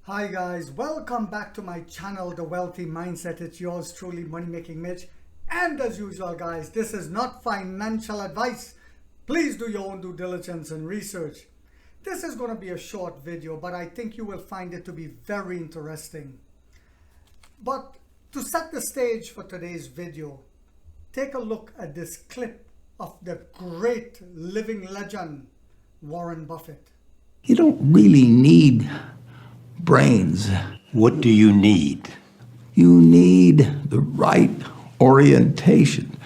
Hi guys, welcome back to my channel, The Wealthy Mindset. It's yours truly, Money Making Mitch. And as usual guys, this is not financial advice. Please do your own due diligence and research. This is going to be a short video, but I think you will find it to be very interesting. But to set the stage for today's video, take a look at this clip of the great living legend, Warren Buffett. You don't really need brains. What do you need? You need the right orientation.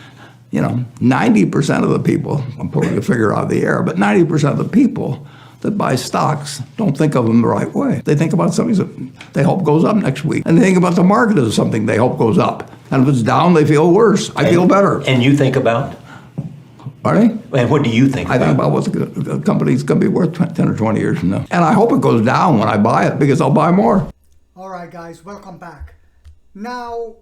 90% of the people, I'm pulling a figure out of the air, but 90% of the people that buy stocks don't think of them the right way. They think about something that they hope goes up next week. And they think about the market as something they hope goes up. And if it's down, they feel worse. I feel better. And you think about? Pardon me? And what do you think about? I think about what the company's going to be worth 10 or 20 years from now. And I hope it goes down when I buy it because I'll buy more. All right, guys, welcome back. Now,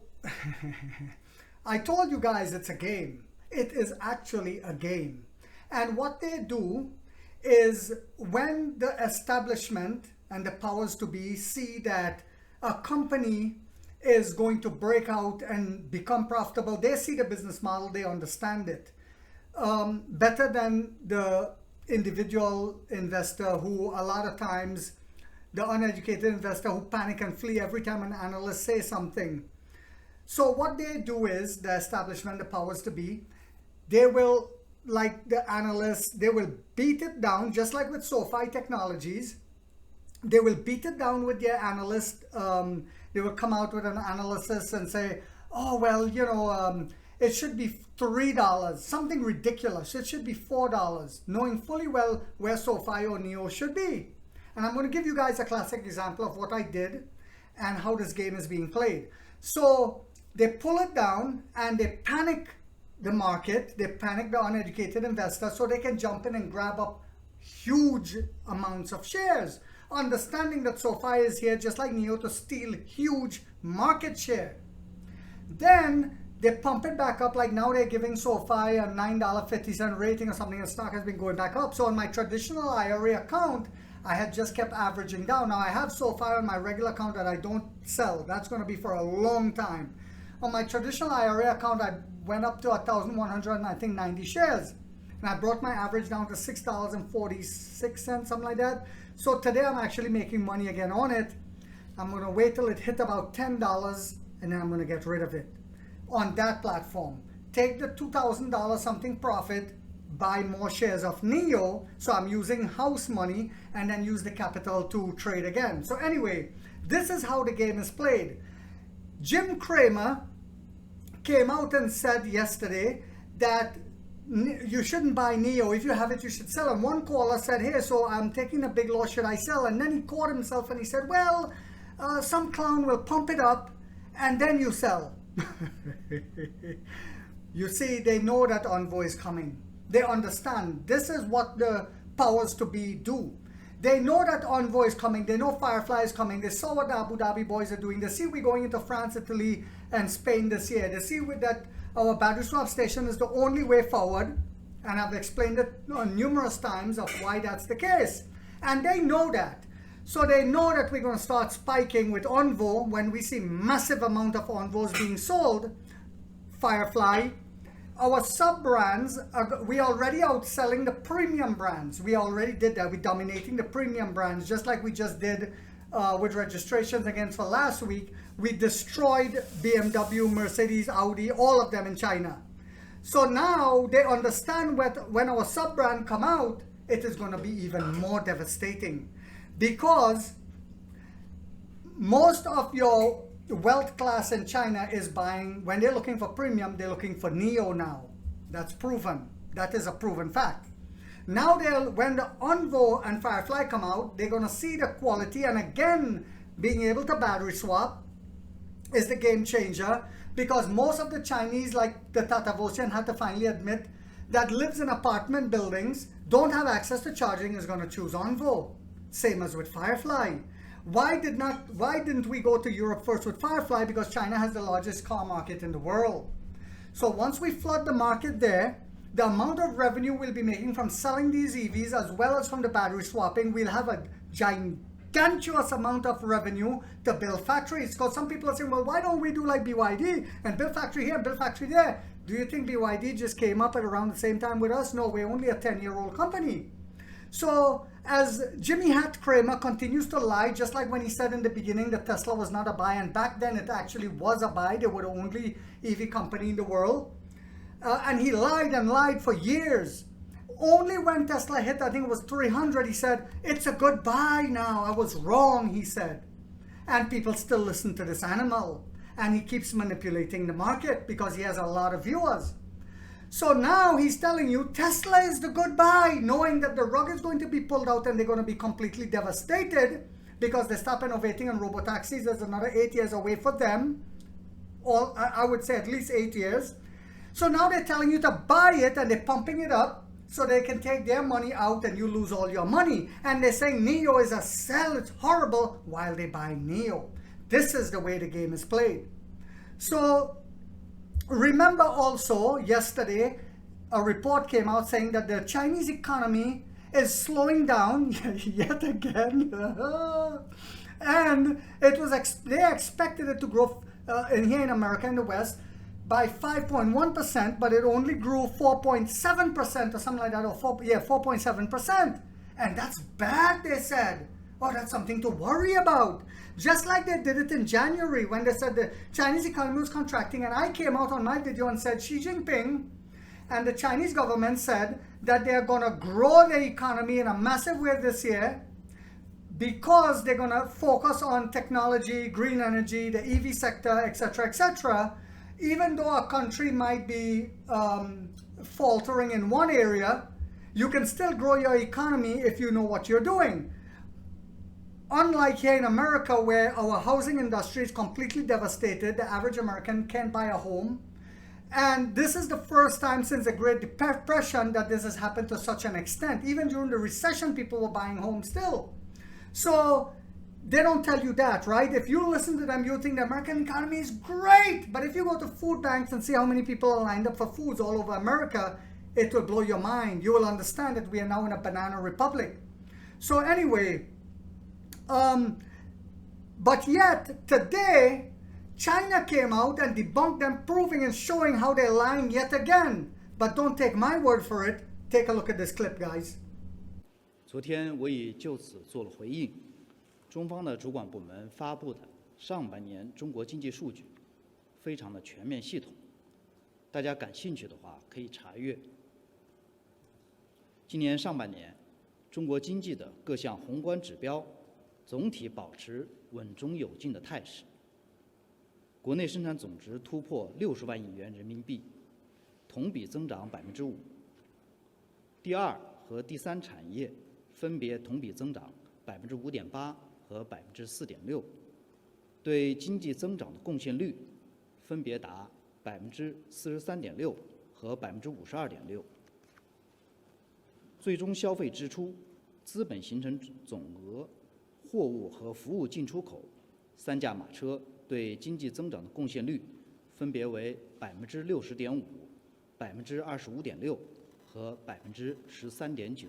I told you guys it's a game. It is actually a game. And what they do is when the establishment and the powers to be see that a company is going to break out and become profitable, they see the business model, they understand it. Better than the individual investor who a lot of times, the uneducated investor who panic and flee every time an analyst says something. So what they do is, the establishment, the powers to be, they will, like the analysts, they will beat it down, just like with SoFi Technologies. They will beat it down with their analyst. They will come out with an analysis and say, oh, well, it should be $3, something ridiculous. It should be $4, knowing fully well where SoFi or NEO should be. And I'm going to give you guys a classic example of what I did and how this game is being played. So they pull it down and they panic the market. They panic the uneducated investor so they can jump in and grab up huge amounts of shares, understanding that SoFi is here just like NEO to steal huge market share. Then they pump it back up, like now they're giving SoFi a $9.50 rating or something, and stock has been going back up. So on my traditional IRA account, I had just kept averaging down. Now I have SoFi on my regular account that I don't sell. That's going to be for a long time. On my traditional IRA account, I went up to 1,190 shares. And I brought my average down to $6.46, something like that. So today I'm actually making money again on it. I'm going to wait till it hit about $10 and then I'm going to get rid of it. On that platform, take the $2,000 something profit, buy more shares of NEO, so I'm using house money, and then use the capital to trade again. So anyway, this is how the game is played. Jim Cramer came out and said yesterday that you shouldn't buy NEO. If you have it, you should sell. And one caller said, hey, so I'm taking a big loss, should I sell? And then he caught himself and he said, well, some clown will pump it up and then you sell. You see, they know that Envoy is coming. They understand. This is what the powers to be do. They know that Envoy is coming. They know Firefly is coming. They saw what the Abu Dhabi boys are doing. They see we're going into France, Italy, and Spain this year. They see that our battery swap station is the only way forward. And I've explained it numerous times of why that's the case. And they know that. So they know that we're going to start spiking with Envoy when we see massive amount of Envoys being sold. Firefly. Our sub-brands, we already outselling the premium brands. We already did that. We're dominating the premium brands, just like we just did with registrations against for last week. We destroyed BMW, Mercedes, Audi, all of them in China. So now they understand when our sub-brand come out, it is going to be even more devastating. Because most of your wealth class in China is buying, when they're looking for premium, they're looking for NEO now. That's proven. That is a proven fact. Now, when the Envoy and Firefly come out, they're going to see the quality. And again, being able to battery swap is the game changer. Because most of the Chinese, like the Tatavosian, had to finally admit that lives in apartment buildings, don't have access to charging, is going to choose Envoy. Same as with Firefly. Why didn't we go to Europe first with Firefly? Because China has the largest car market in the world. So once we flood the market there, the amount of revenue we'll be making from selling these EVs as well as from the battery swapping, we'll have a gigantic gargantuous amount of revenue to build factories. Because some people are saying, well, why don't we do like BYD and build factory here and build factory there? Do you think BYD just came up at around the same time with us? No, we're only a 10-year-old company. So as Jimmy Hat Cramer continues to lie, just like when he said in the beginning that Tesla was not a buy, and back then it actually was a buy, they were the only EV company in the world. And he lied and lied for years. Only when Tesla hit, I think it was 300, he said, it's a good buy now. I was wrong, he said. And people still listen to this animal. And he keeps manipulating the market because he has a lot of viewers. So now he's telling you Tesla is the good buy, knowing that the rug is going to be pulled out and they're going to be completely devastated because they stop innovating on robotaxis. There's another 8 years away for them. Or I would say at least 8 years. So now they're telling you to buy it and they're pumping it up so they can take their money out and you lose all your money. And they're saying NIO is a sell, it's horrible, while they buy NIO. This is the way the game is played. So remember also yesterday, a report came out saying that the Chinese economy is slowing down yet again. And it was they expected it to grow here in America, in the West, by 5.1%, but it only grew 4.7% or something like that, or 4.7%. And that's bad, they said. Oh, that's something to worry about. Just like they did it in January when they said the Chinese economy was contracting, and I came out on my video and said Xi Jinping and the Chinese government said that they're going to grow their economy in a massive way this year because they're going to focus on technology, green energy, the EV sector, etc., etc. Even though a country might be faltering in one area, you can still grow your economy if you know what you're doing. Unlike here in America, where our housing industry is completely devastated, the average American can't buy a home. And this is the first time since the Great Depression that this has happened to such an extent. Even during the recession, people were buying homes still. So they don't tell you that, right? If you listen to them, you think the American economy is great. But if you go to food banks and see how many people are lined up for foods all over America, it will blow your mind. You will understand that we are now in a banana republic. So anyway, but yet today, China came out and debunked them, proving and showing how they're lying yet again. But don't take my word for it. Take a look at this clip, guys. 昨天我已就此做了回应。中方的主管部门发布的上半年中国经济数据非常的全面系统，大家感兴趣的话可以查阅。今年上半年，中国经济的各项宏观指标总体保持稳中有进的态势。国内生产总值突破60万亿元人民币，同比增长5%。第二和第三产业分别同比增长5.8%和4.6%，对经济增长的贡献率分别达43.6%和52.6%。最终消费支出、资本形成总额、货物和服务进出口三驾马车对经济增长的贡献率分别为60.5%、25.6%和13.9%。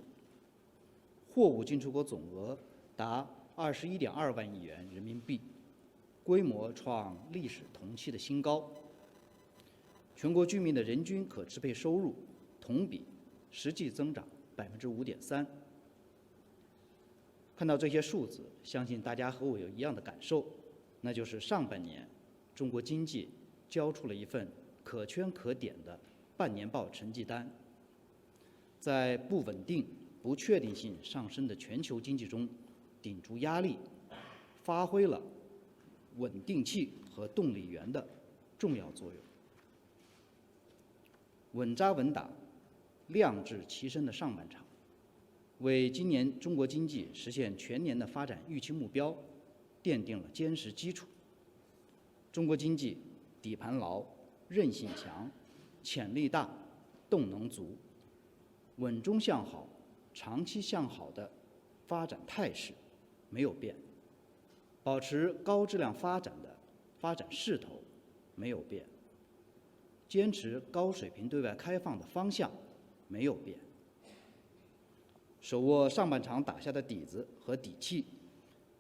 货物进出口总额达21.2万亿元人民币，规模创历史同期的新高。全国居民的人均可支配收入同比实际增长5.3%。看到这些数字，相信大家和我有一样的感受，那就是上半年中国经济交出了一份可圈可点的半年报成绩单。在不稳定、不确定性上升的全球经济中，顶住压力，发挥了稳定器和动力源的重要作用。稳扎稳打、量质齐升的上半场，为今年中国经济实现全年的发展预期目标奠定了坚实基础。中国经济底盘牢、韧性强、潜力大、动能足，稳中向好、长期向好的发展态势没有变，保持高质量发展的发展势头没有变，坚持高水平对外开放的方向没有变。手握上半场打下的底子和底气，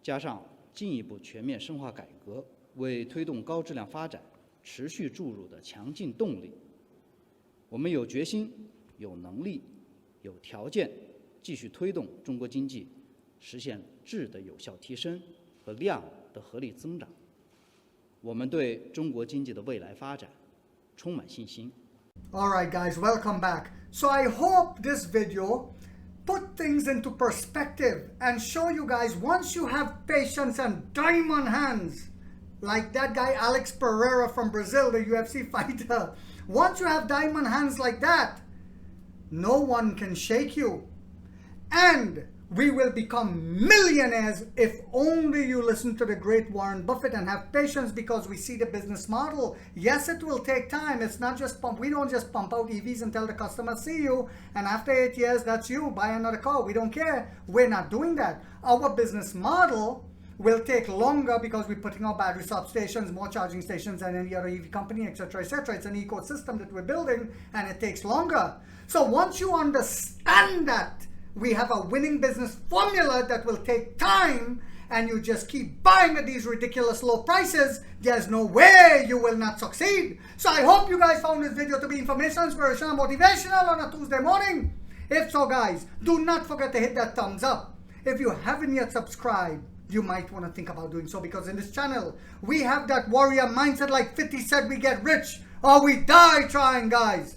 加上进一步全面深化改革，为推动高质量发展持续注入的强劲动力。我们有决心、有能力、有条件继续推动中国经济实现质的有效提升和量的合理增长。我们对中国经济的未来发展充满信心。All right, guys, welcome back. So I hope this video put things into perspective and show you guys, once you have patience and diamond hands, like that guy Alex Pereira from Brazil, the UFC fighter, once you have diamond hands like that, no one can shake you. And we will become millionaires if only you listen to the great Warren Buffett and have patience, because we see the business model. Yes, it will take time. It's not just pump. We don't just pump out EVs and tell the customer, see you, and after 8 years, that's you, buy another car. We don't care. We're not doing that. Our business model will take longer because we're putting out battery swap stations, more charging stations than any other EV company, etc., etc. It's an ecosystem that we're building, and it takes longer. So once you understand that, we have a winning business formula that will take time, and you just keep buying at these ridiculous low prices, there's no way you will not succeed. So I hope you guys found this video to be informational, inspirational, motivational on a Tuesday morning. If so, guys, do not forget to hit that thumbs up. If you haven't yet subscribed, you might want to think about doing so, because in this channel, we have that warrior mindset. Like 50 said, we get rich or we die trying, guys.